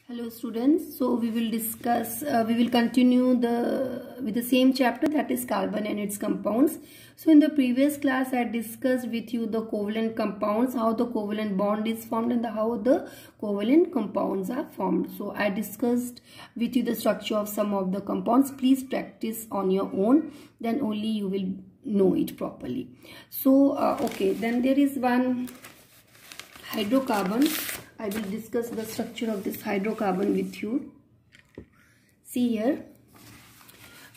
Hello students, so we will continue with the same chapter, that is carbon and its compounds. So in the previous class I discussed with you the covalent compounds, how the covalent bond is formed and how the covalent compounds are formed. So I discussed with you the structure of some of the compounds. Please practice on your own, then only you will know it properly. So okay, then there is one hydrocarbon. I will discuss the structure of this hydrocarbon with you. See here,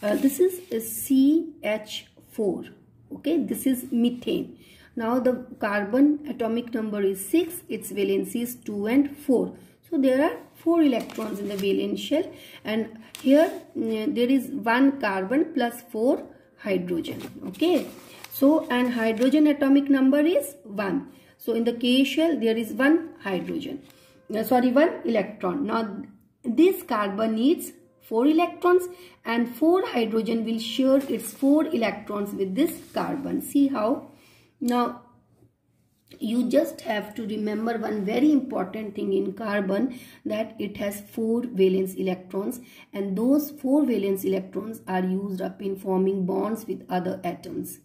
this is CH4. Okay, this is methane. Now the carbon atomic number is 6, its valency is 2 and 4. So there are 4 electrons in the valence shell, and here there is 1 carbon plus 4 hydrogen. Okay, so and hydrogen atomic number is 1. So in the K shell there is 1 hydrogen, 1 electron. Now this carbon needs 4 electrons and 4 hydrogen will share its 4 electrons with this carbon. See how? Now you just have to remember one very important thing in carbon, that it has 4 valence electrons, and those 4 valence electrons are used up in forming bonds with other atoms.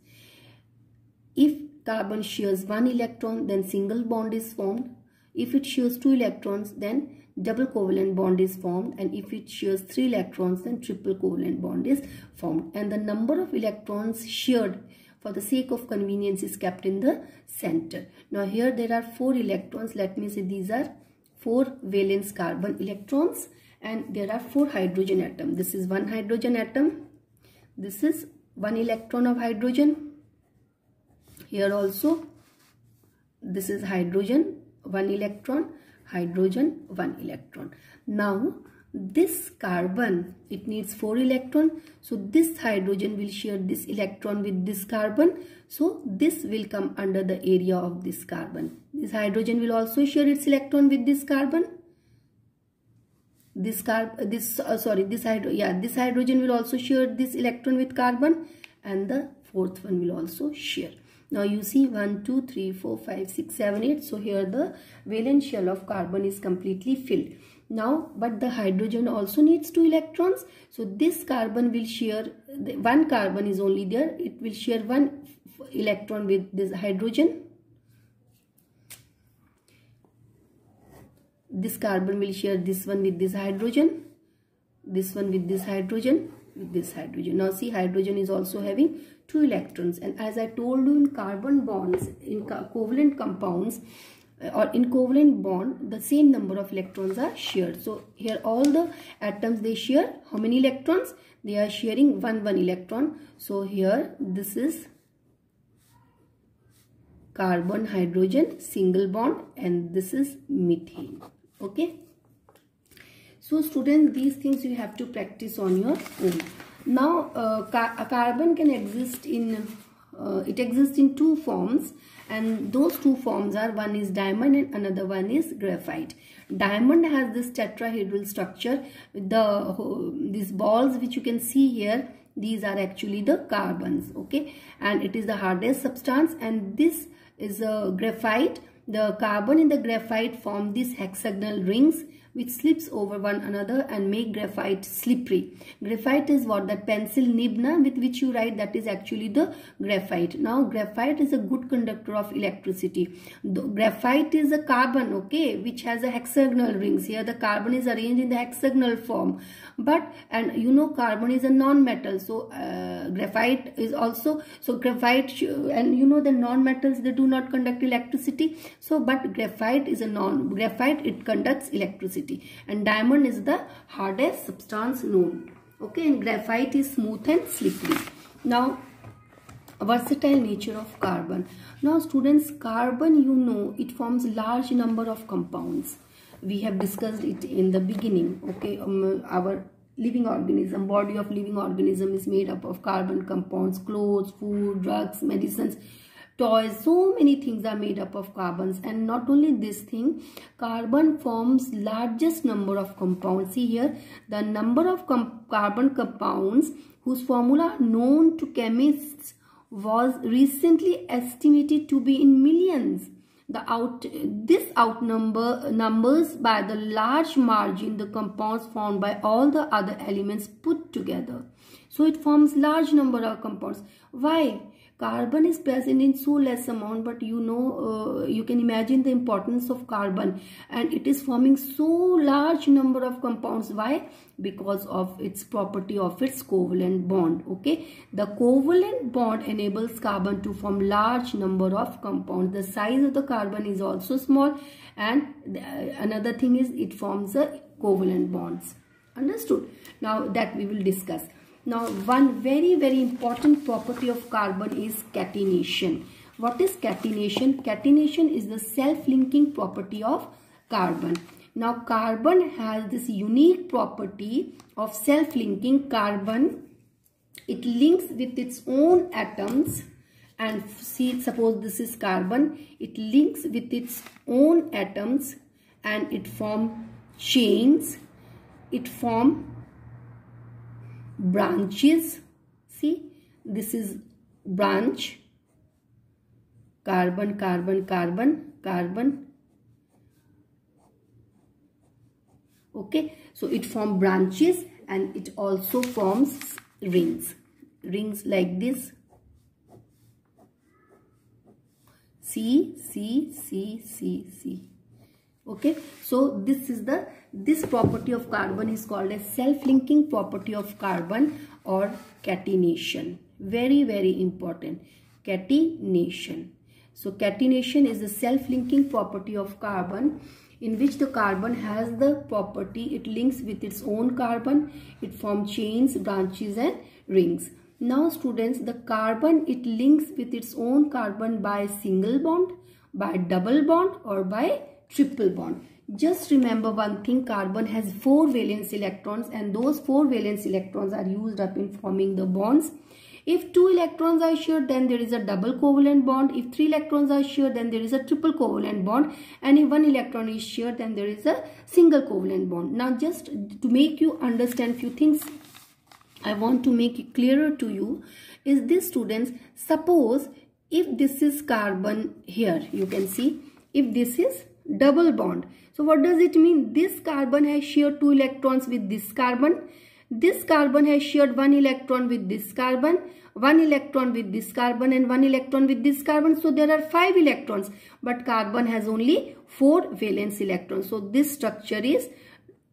If carbon shares 1 electron, then single bond is formed. If it shares 2 electrons, then double covalent bond is formed, and if it shares 3 electrons, then triple covalent bond is formed. And the number of electrons shared for the sake of convenience is kept in the center. Now here there are 4 electrons. Let me say these are 4 valence carbon electrons, and there are 4 hydrogen atoms. This is 1 hydrogen atom. This is 1 electron of hydrogen. Here also this is hydrogen, 1 electron, hydrogen, 1 electron. Now this carbon, it needs 4 electron. So this hydrogen will share this electron with this carbon. So this will come under the area of this carbon. This hydrogen will also share its electron with this carbon. This hydrogen will also share this electron with carbon, and the fourth one will also share. Now you see 1, 2, 3, 4, 5, 6, 7, 8. So here the valence shell of carbon is completely filled. Now, but the hydrogen also needs 2 electrons. So this carbon will share, 1 carbon is only there. It will share 1 electron with this hydrogen. This carbon will share this one with this hydrogen. This one with this hydrogen. With this hydrogen. Now see, hydrogen is also having 2 electrons, and as I told you, in carbon bonds, in covalent compounds or in covalent bond, the same number of electrons are shared. So here all the atoms, they share how many electrons? They are sharing 1 electron. So here this is carbon hydrogen single bond, and this is methane. Okay. So students, these things you have to practice on your own. Now carbon can exist in it exists in 2 forms, and those 2 forms are, one is diamond and another one is graphite. Diamond has this tetrahedral structure. These balls which you can see here, these are actually the carbons. Okay, and it is the hardest substance, and this is a graphite. The carbon in the graphite form these hexagonal rings which slips over one another and make graphite slippery. Graphite is what? That pencil nib with which you write, that is actually the graphite. Now graphite is a good conductor of electricity. The graphite is a carbon, okay, which has a hexagonal rings. Here the carbon is arranged in the hexagonal form. But, and you know, carbon is a non-metal. So graphite is also, so graphite, and you know the non-metals, they do not conduct electricity. So but graphite is a graphite, it conducts electricity. And diamond is the hardest substance known. Okay, and graphite is smooth and slippery. Now, versatile nature of carbon. Now students, carbon, you know, it forms large number of compounds. We have discussed it in the beginning. Okay, our living organism, body of living organism is made up of carbon compounds. Clothes, food, drugs, medicines, toys, so many things are made up of carbons. And not only this thing, carbon forms largest number of compounds. See here, the number of carbon compounds whose formula known to chemists was recently estimated to be in millions. This numbers by the large margin the compounds formed by all the other elements put together. So it forms large number of compounds. Why? Carbon is present in so less amount, but you can imagine the importance of carbon, and it is forming so large number of compounds. Why? Because of its property of its covalent bond. Okay, the covalent bond enables carbon to form large number of compounds. The size of the carbon is also small, and another thing is it forms a covalent bonds. Understood? Now that we will discuss. Now, one very important property of carbon is catenation. What is catenation? Catenation is the self-linking property of carbon. Now, carbon has this unique property of self-linking. Carbon, it links with its own atoms, and see, suppose this is carbon, it links with its own atoms and it forms chains, it forms branches. See, this is branch, carbon, carbon, carbon, carbon. Okay, so it forms branches and it also forms rings like this. C. Okay, so this property of carbon is called a self-linking property of carbon, or catenation. Very important, catenation. So catenation is the self-linking property of carbon, in which the carbon has the property, it links with its own carbon, it forms chains, branches and rings. Now students, the carbon, it links with its own carbon by single bond, by double bond or by triple bond. Just remember one thing, carbon has 4 valence electrons, and those 4 valence electrons are used up in forming the bonds. If 2 electrons are shared, then there is a double covalent bond. If 3 electrons are shared, then there is a triple covalent bond. And if 1 electron is shared, then there is a single covalent bond. Now just to make you understand few things, I want to make it clearer to you, is this students, suppose if this is carbon here, you can see, if this is double bond. So what does it mean? This carbon has shared 2 electrons with this carbon. This carbon has shared 1 electron with this carbon, 1 electron with this carbon and 1 electron with this carbon. So there are 5 electrons, but carbon has only 4 valence electrons. So this structure is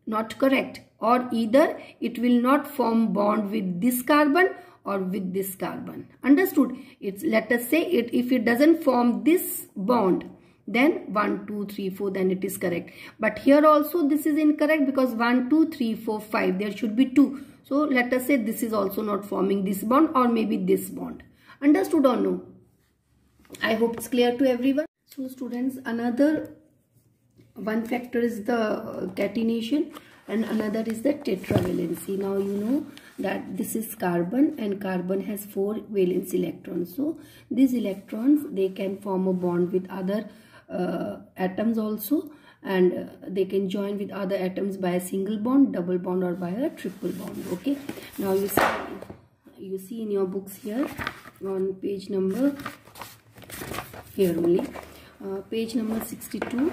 not correct, or either it will not form bond with this carbon or with this carbon. Understood? It's, let us say if it doesn't form this bond, then 1, 2, 3, 4, then it is correct. But here also this is incorrect, because 1, 2, 3, 4, 5, there should be 2. So let us say this is also not forming this bond, or maybe this bond. Understood or no? I hope it's clear to everyone. So students, another one factor is the catenation and another is the tetravalency. Now you know that this is carbon, and carbon has 4 valence electrons. So these electrons, they can form a bond with other atoms also, and they can join with other atoms by a single bond, double bond or by a triple bond. Okay, now you see in your books here on page number, here only, page number 62,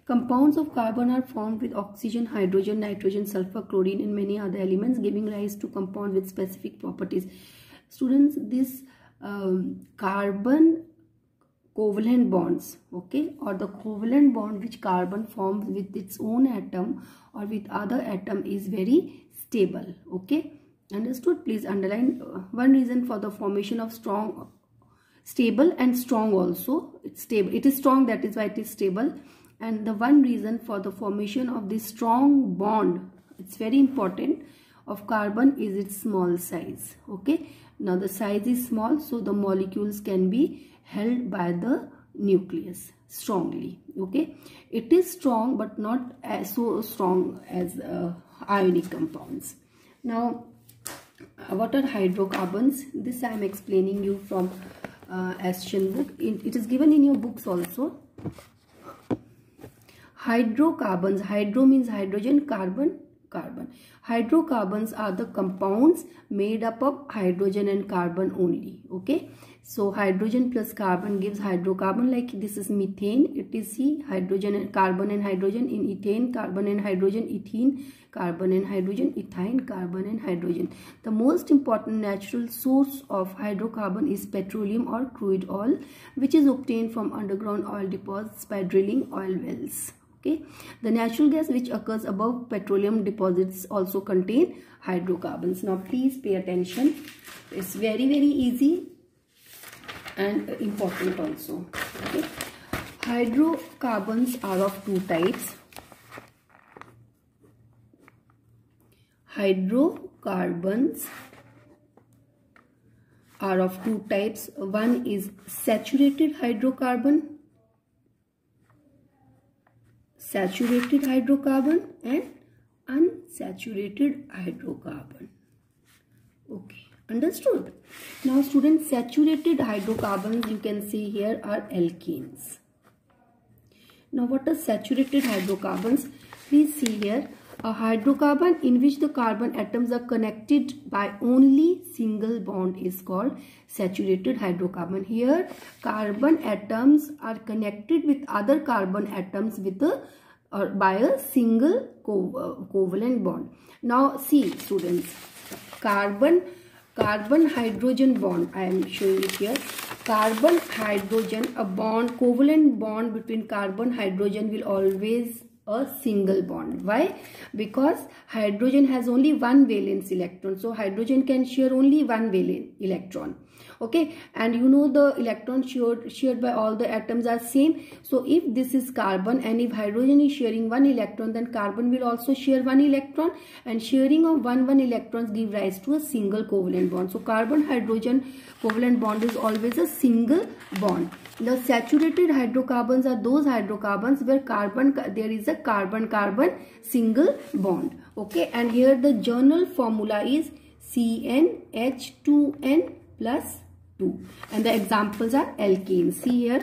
compounds of carbon are formed with oxygen, hydrogen, nitrogen, sulfur, chlorine and many other elements, giving rise to compounds with specific properties. Students, this carbon covalent bonds, okay, or the covalent bond which carbon forms with its own atom or with other atom is very stable. Okay, understood? Please underline. One reason for the formation of stable and strong also, it's stable, it is strong, that is why it is stable. And the one reason for the formation of this strong bond, it's very important, of carbon is its small size. Okay, now the size is small, so the molecules can be held by the nucleus strongly. Okay, it is strong but not as so strong as ionic compounds. Now what are hydrocarbons? This I am explaining you from Ashton book. It is given in your books also. Hydrocarbons, hydro means hydrogen, carbon, carbon. Hydrocarbons are the compounds made up of hydrogen and carbon only. Okay, so hydrogen plus carbon gives hydrocarbon. Like this is methane. It is C, hydrogen and carbon and hydrogen. In ethane, carbon and hydrogen. Ethene, carbon and hydrogen. Ethyne, carbon and hydrogen. The most important natural source of hydrocarbon is petroleum or crude oil, which is obtained from underground oil deposits by drilling oil wells. Okay, the natural gas which occurs above petroleum deposits also contain hydrocarbons. Now please pay attention. It's very easy and important also. Okay, hydrocarbons are of two types. Hydrocarbons are of two types. One is saturated hydrocarbon, and unsaturated hydrocarbon. Okay, understood? Now students, saturated hydrocarbons you can see here are alkanes. Now what are saturated hydrocarbons? Please see here. A hydrocarbon in which the carbon atoms are connected by only single bond is called saturated hydrocarbon. Here carbon atoms are connected with other carbon atoms by a single covalent bond. Now see students, carbon hydrogen bond, I am showing it here. Carbon hydrogen, a bond, covalent bond between carbon hydrogen will always a single bond. Why? Because hydrogen has only one valence electron, so hydrogen can share only one valence electron. Okay, and you know the electron shared by all the atoms are same. So if this is carbon and if hydrogen is sharing one electron, then carbon will also share one electron, and sharing of one electrons give rise to a single covalent bond. So carbon hydrogen covalent bond is always a single bond. The saturated hydrocarbons are those hydrocarbons where there is a carbon-carbon single bond. Okay, and here the journal formula is CnH2n plus 2, and the examples are alkanes. See here,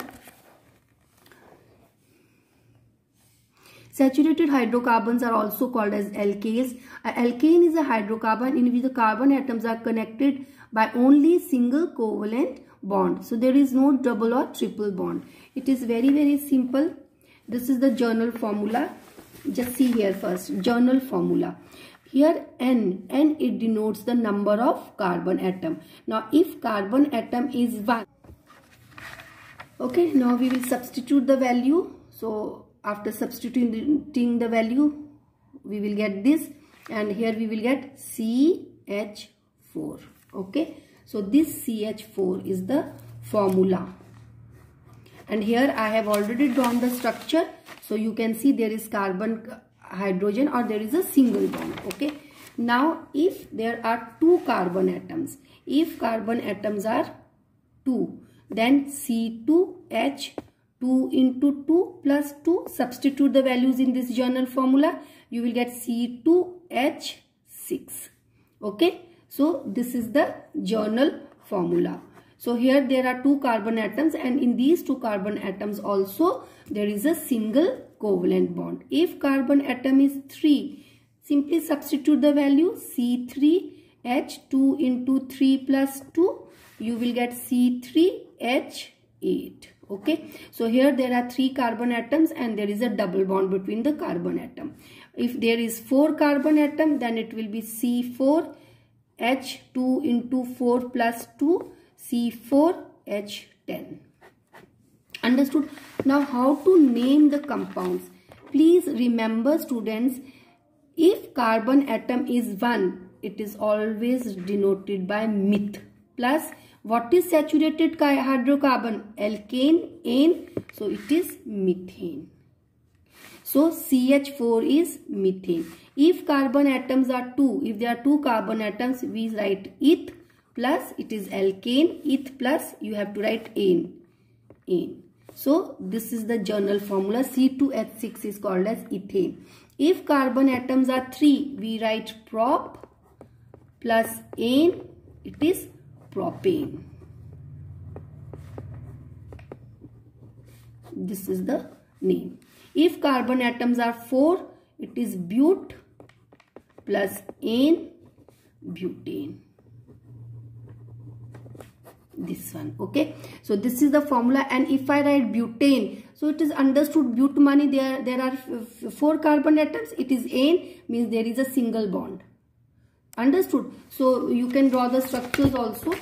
saturated hydrocarbons are also called as alkanes. An alkane is a hydrocarbon in which the carbon atoms are connected by only single covalent bond. So there is no double or triple bond. It is very simple. This is the journal formula. Just see here first, journal formula. Here N it denotes the number of carbon atom. Now if carbon atom is 1, okay, now we will substitute the value. So after substituting the value, we will get this, and here we will get CH4. Okay, so this CH4 is the formula, and here I have already drawn the structure, so you can see there is carbon hydrogen, or there is a single bond. Okay, now if there are two carbon atoms, if carbon atoms are 2, then C2H, 2 into 2 plus 2, substitute the values in this journal formula, you will get C2H6. Okay, so this is the journal formula. So here there are two carbon atoms, and in these two carbon atoms also there is a single covalent bond. If carbon atom is 3, simply substitute the value C3H2 into 3 plus 2, you will get C3H8. Okay, so here there are 3 carbon atoms and there is a double bond between the carbon atom. If there is 4 carbon atom, then it will be C4H2 into 4 plus 2, C4H10. Understood? Now how to name the compounds? Please remember students, if carbon atom is 1, it is always denoted by meth. Plus, what is saturated hydrocarbon? Alkane, ane, so it is methane. So CH4 is methane. If carbon atoms are 2, if there are 2 carbon atoms, we write eth plus it is alkane, eth plus you have to write ane. So this is the journal formula. C2H6 is called as ethane. If carbon atoms are 3, we write prop plus ane, it is propane. This is the name. If carbon atoms are 4, it is but plus N-butane. This one, okay. So this is the formula, and if I write butane, so it is understood butamani, there are 4 carbon atoms. It is N, means there is a single bond. Understood? So you can draw the structures also.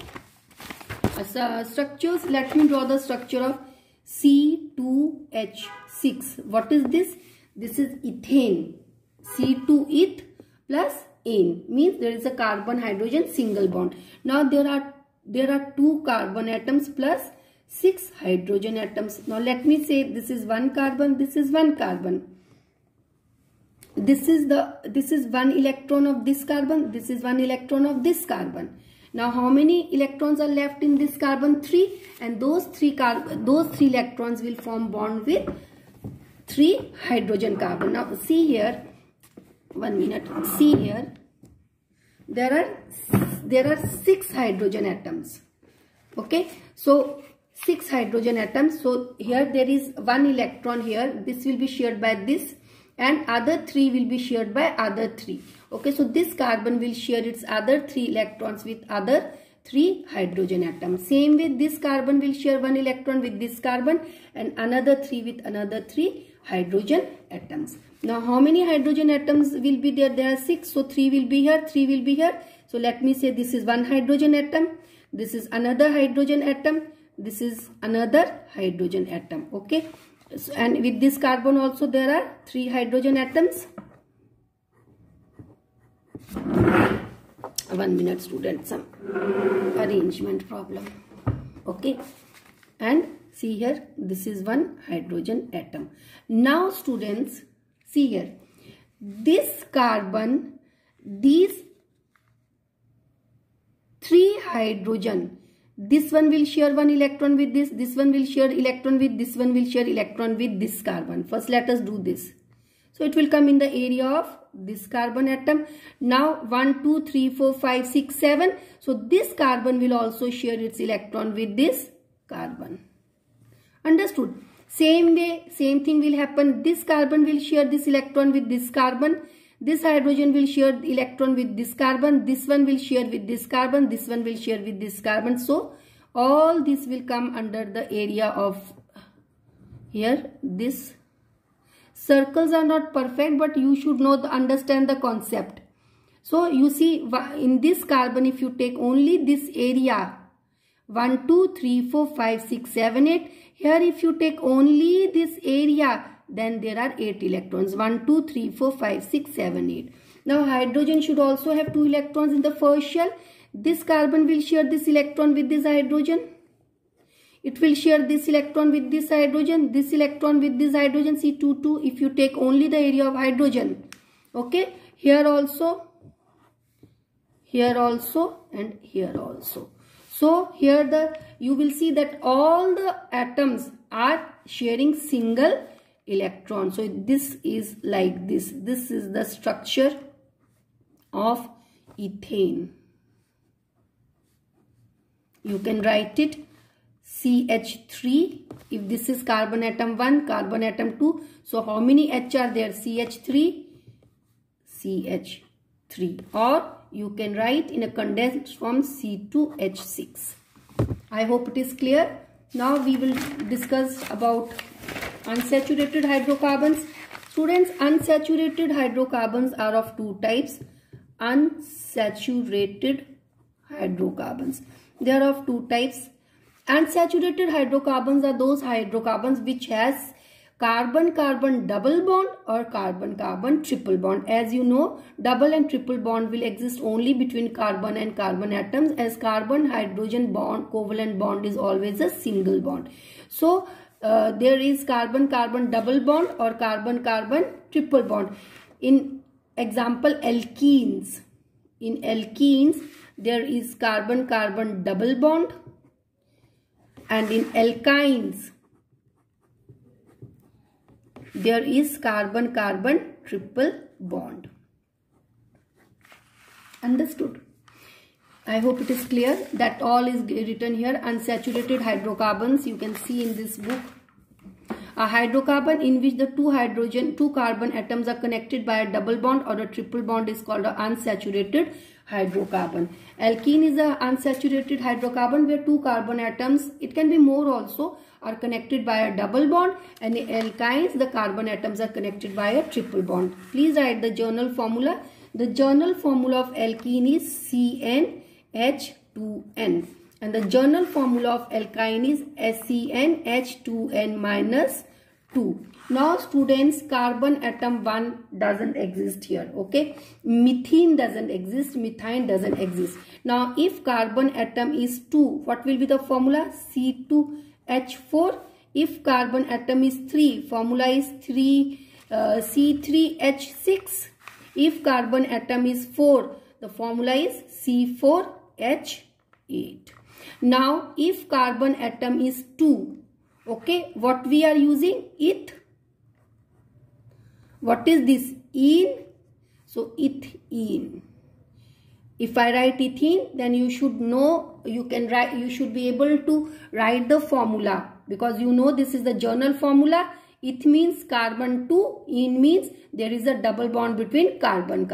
Structures, let me draw the structure of C2H6. What is this? This is ethane. C2eth plus N, means there is a carbon hydrogen single bond. Now there are 2 carbon atoms plus 6 hydrogen atoms. Now let me say this is 1 carbon, this is 1 carbon. This is 1 electron of this carbon, this is 1 electron of this carbon. Now how many electrons are left in this carbon? 3, and those 3 electrons will form bond with 3 hydrogen carbon. Now see here, 1 minute. See here, there are 6 hydrogen atoms. Okay, so 6 hydrogen atoms. So here there is 1 electron here. This will be shared by this, and other 3 will be shared by other 3. Okay, so this carbon will share its other 3 electrons with other 3 hydrogen atoms. Same way, this carbon will share 1 electron with this carbon, and another 3 with another 3 hydrogen atoms. Now how many hydrogen atoms will be there? There are 6. So 3 will be here, 3 will be here. So let me say this is 1 hydrogen atom, this is another hydrogen atom, this is another hydrogen atom. Okay, so, and with this carbon also there are 3 hydrogen atoms. 1 minute student, some arrangement problem. Okay, and see here, this is 1 hydrogen atom. Now students, see here, this carbon, these 3 hydrogen, this one will share 1 electron with this one will share electron with this one will share electron with this carbon. First let us do this. So it will come in the area of this carbon atom. Now 1, 2, 3, 4, 5, 6, 7. So this carbon will also share its electron with this carbon. Understood? Same way, same thing will happen. This carbon will share this electron with this carbon. This hydrogen will share the electron with this carbon. This one will share with this carbon. This one will share with this carbon. So all this will come under the area of here. This circles are not perfect, but you should understand the concept. So you see, in this carbon, if you take only this area, 1, 2, 3, 4, 5, 6, 7, 8. Here if you take only this area, then there are 8 electrons. 1, 2, 3, 4, 5, 6, 7, 8. Now hydrogen should also have 2 electrons in the first shell. This carbon will share this electron with this hydrogen. It will share this electron with this hydrogen, this electron with this hydrogen, C2, if you take only the area of hydrogen. Okay, here also, and here also. So here you will see that all the atoms are sharing single electron. So this is like this. This is the structure of ethane. You can write it CH3. If this is carbon atom 1, carbon atom 2. So how many H are there? CH3, CH3. Or you can write in a condensed form C2H6. I hope it is clear. Now we will discuss about unsaturated hydrocarbons. Students, unsaturated hydrocarbons are of 2 types. Unsaturated hydrocarbons. They are of 2 types. Unsaturated hydrocarbons are those hydrocarbons which has carbon-carbon double bond or carbon-carbon triple bond. As you know, double and triple bond will exist only between carbon and carbon atoms, as carbon-hydrogen bond, covalent bond is always a single bond. So there is carbon-carbon double bond or carbon-carbon triple bond. In example, alkenes. In alkenes, there is carbon-carbon double bond, and in alkynes, there is carbon-carbon triple bond. Understood? I hope it is clear. That all is written here. Unsaturated hydrocarbons you can see in this book. A hydrocarbon in which the two carbon atoms are connected by a double bond or a triple bond is called an unsaturated hydrocarbon. Alkene is a unsaturated hydrocarbon where two carbon atoms, it can be more also, are connected by a double bond, and in alkynes the carbon atoms are connected by a triple bond. Please write the journal formula. The journal formula of alkene is CnH2n and the journal formula of alkyne is SeNH2n minus 2. Now students, carbon atom 1 doesn't exist here, okay? Methane doesn't exist, methane doesn't exist. Now if carbon atom is 2, what will be the formula? C2H4. If carbon atom is 3, formula is C3H6. If carbon atom is 4, the formula is C4H8. Now if carbon atom is 2, okay, what we are using? Eth. What is this? Ene. So ethene. If I write ethene, then you should know, you can write, you should be able to write the formula, because you know this is the journal formula. Eth means carbon 2, ene means there is a double bond between carbon.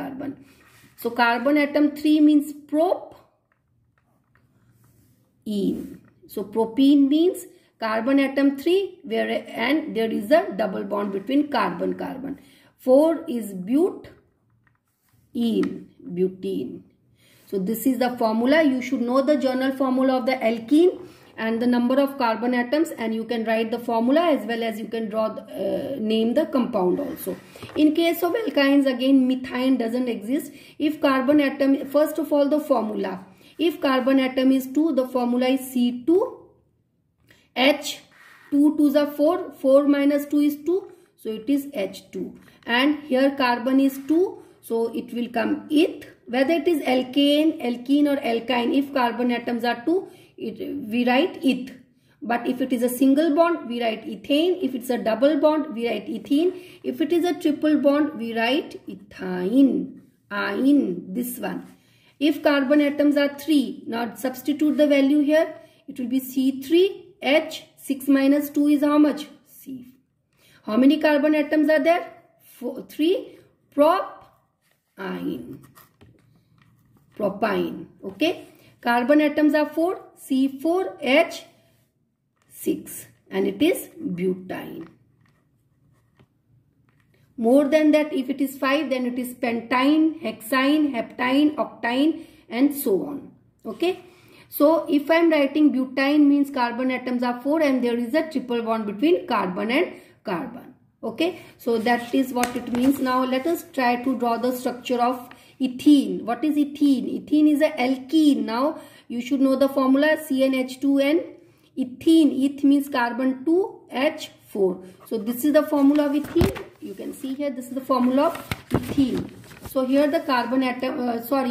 So carbon atom 3 means propene. So propene means carbon atom 3 and there is a double bond between carbon. 4 is butene. So this is the formula. You should know the journal formula of the alkene and the number of carbon atoms, and you can write the formula as well as you can draw name the compound also. In case of alkynes, again methane doesn't exist. If carbon atom, first of all the formula, if carbon atom is 2, the formula is C2H. 2 2s are 4, 4 minus 2 is 2, so it is H2. And here carbon is 2, so it will come eth. Whether it is alkene or alkyne, if carbon atoms are 2, we write eth. But if it is a single bond, we write ethane. If it's a double bond, we write ethene. If it is a triple bond, we write ethine. This one. If carbon atoms are 3, now substitute the value here. It will be C3H. 6 minus 2 is how much? C. How many carbon atoms are there? 3. Propyne. Okay. Carbon atoms are 4. C4H6. And it is butane. More than that, if it is 5, then it is pentyne, hexyne, heptyne, octyne, and so on. Okay. So if I am writing butane means carbon atoms are 4 and there is a triple bond between carbon and carbon. Okay. So that is what it means. Now let us try to draw the structure of ethene. What is ethene? Ethene is a alkene. Now you should know the formula CnH2n. Ethene. Eth means carbon 2H4. So this is the formula of ethene. You can see here this is the formula of ethene. So here the carbon atom,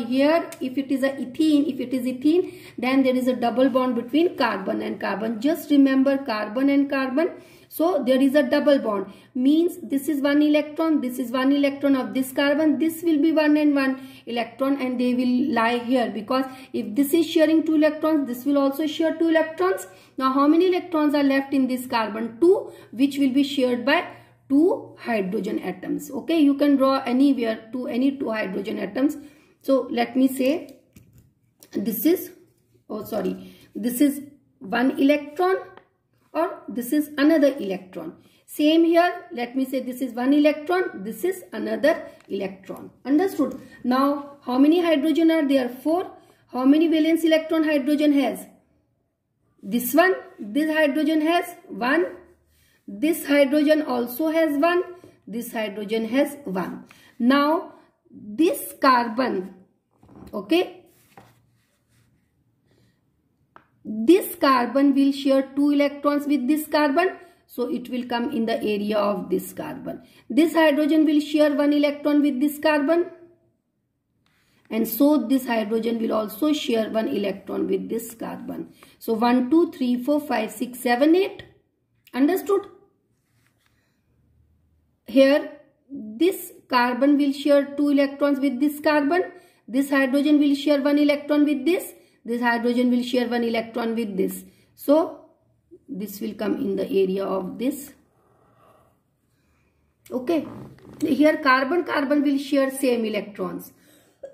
here if it is a ethene, then there is a double bond between carbon and carbon. Just remember carbon and carbon. So there is a double bond. Means this is 1 electron, this is 1 electron of this carbon. This will be 1 and 1 electron and they will lie here, because if this is sharing 2 electrons, this will also share 2 electrons. Now how many electrons are left in this carbon? 2, which will be shared by 2 hydrogen atoms. Okay, you can draw anywhere to any 2 hydrogen atoms. So let me say this is, this is 1 electron or this is another electron. Same here, let me say this is 1 electron, this is another electron. Understood? Now how many hydrogen are there? 4. How many valence electron hydrogen has? This one, this hydrogen has 1. This hydrogen also has 1. This hydrogen has 1. Now this carbon, okay, this carbon will share 2 electrons with this carbon. So it will come in the area of this carbon. This hydrogen will share 1 electron with this carbon. And so this hydrogen will also share 1 electron with this carbon. So 1, 2, 3, 4, 5, 6, 7, 8. Understood? Here this carbon will share 2 electrons with this carbon. This hydrogen will share 1 electron with this. This hydrogen will share 1 electron with this. So this will come in the area of this Okay, here carbon will share same electrons.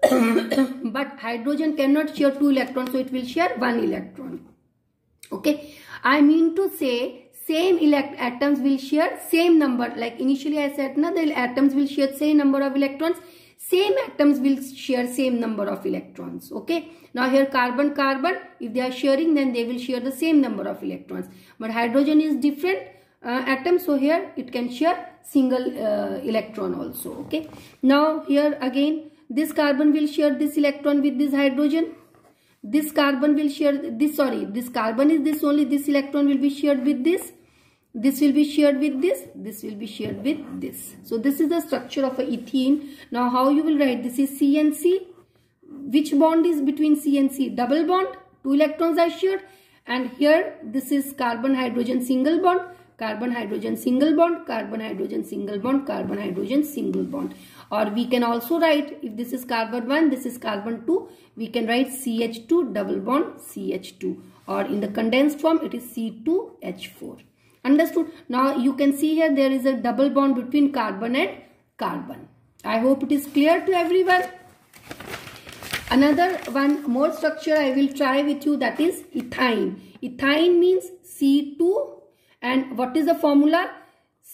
But hydrogen cannot share 2 electrons, so it will share 1 electron. Okay, I mean to say same atoms will share same number. Like initially I said, na, the atoms will share same number of electrons. Same atoms will share same number of electrons. Okay, now here carbon, if they are sharing, then they will share the same number of electrons. But hydrogen is different atom, so here it can share single electron also. Okay, now here again, this carbon will share this electron with this hydrogen. This carbon will share this, sorry, this carbon is this only, this electron will be shared with this. This will be shared with this. This will be shared with this. So this is the structure of a ethene. Now how you will write? This is C and C. Which bond is between C and C? Double bond. 2 electrons are shared. And here this is carbon hydrogen single bond. Carbon hydrogen single bond. Carbon hydrogen single bond. Carbon hydrogen single bond. Or we can also write, if this is carbon 1, this is carbon 2, we can write CH2 double bond CH2. Or in the condensed form, it is C2H4. Understood? Now you can see here there is a double bond between carbon and carbon. I hope it is clear to everyone. Another one more structure I will try with you, that is ethyne. Ethyne means C2, and what is the formula?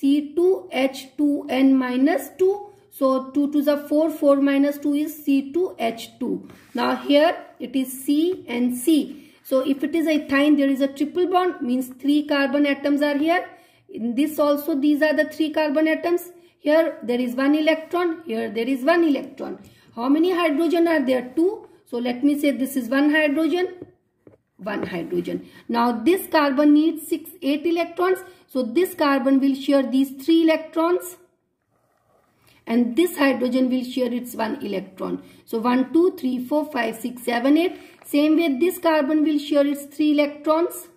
C2H2N minus 2. So 2 to the 4, 4 minus 2 is C2H2. Now here it is C and C. So if it is a ethyne, there is a triple bond, means 3 carbon atoms are here. In this also, these are the 3 carbon atoms. Here there is 1 electron, here there is 1 electron. How many hydrogen are there? 2. So let me say this is 1 hydrogen, 1 hydrogen. Now this carbon needs 8 electrons. So this carbon will share these 3 electrons. And this hydrogen will share its 1 electron. So 1, 2, 3, 4, 5, 6, 7, 8. Same way this carbon will share its 3 electrons.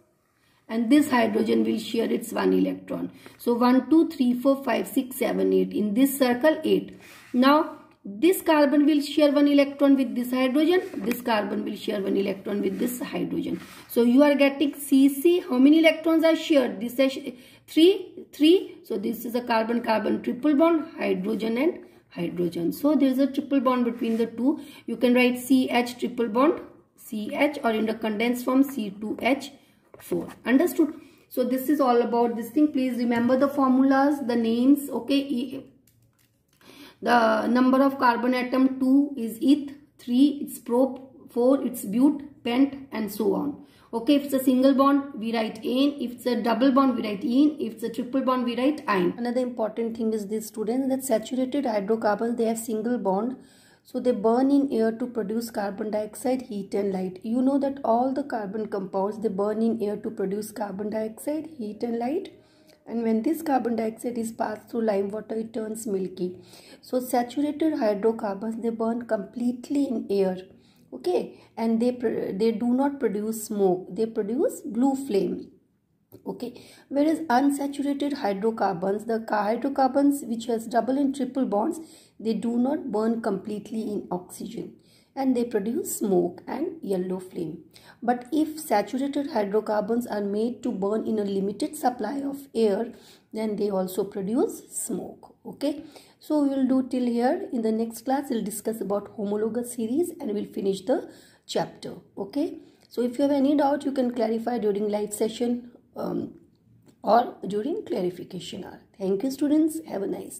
And this hydrogen will share its 1 electron. So 1, 2, 3, 4, 5, 6, 7, 8. In this circle 8. Now this carbon will share 1 electron with this hydrogen. This carbon will share 1 electron with this hydrogen. So you are getting CC. How many electrons are shared? This is 3. So this is a carbon-carbon triple bond, hydrogen and hydrogen. So there is a triple bond between the two. You can write CH triple bond, CH, or in the condensed form C2H4. Understood? So this is all about this thing. Please remember the formulas, the names. Okay. The number of carbon atom 2 is eth, 3 it's prop, 4 it's but, pent, and so on. Okay, if it's a single bond, we write ane. If it's a double bond, we write ene. If it's a triple bond, we write ine. Another important thing is this, students, that saturated hydrocarbons, they have single bond. So they burn in air to produce carbon dioxide, heat and light. You know that all the carbon compounds, they burn in air to produce carbon dioxide, heat and light. And when this carbon dioxide is passed through lime water, it turns milky. So saturated hydrocarbons, they burn completely in air. Okay, and they do not produce smoke. They produce blue flame. Okay, whereas unsaturated hydrocarbons, the hydrocarbons which has double and triple bonds, they do not burn completely in oxygen, and they produce smoke and yellow flame. But if saturated hydrocarbons are made to burn in a limited supply of air, then they also produce smoke. Okay, so we will do till here. In the next class, we'll discuss about homologous series and we'll finish the chapter. Okay, so if you have any doubt, you can clarify during live session or during clarification hour. Thank you, students. Have a nice day.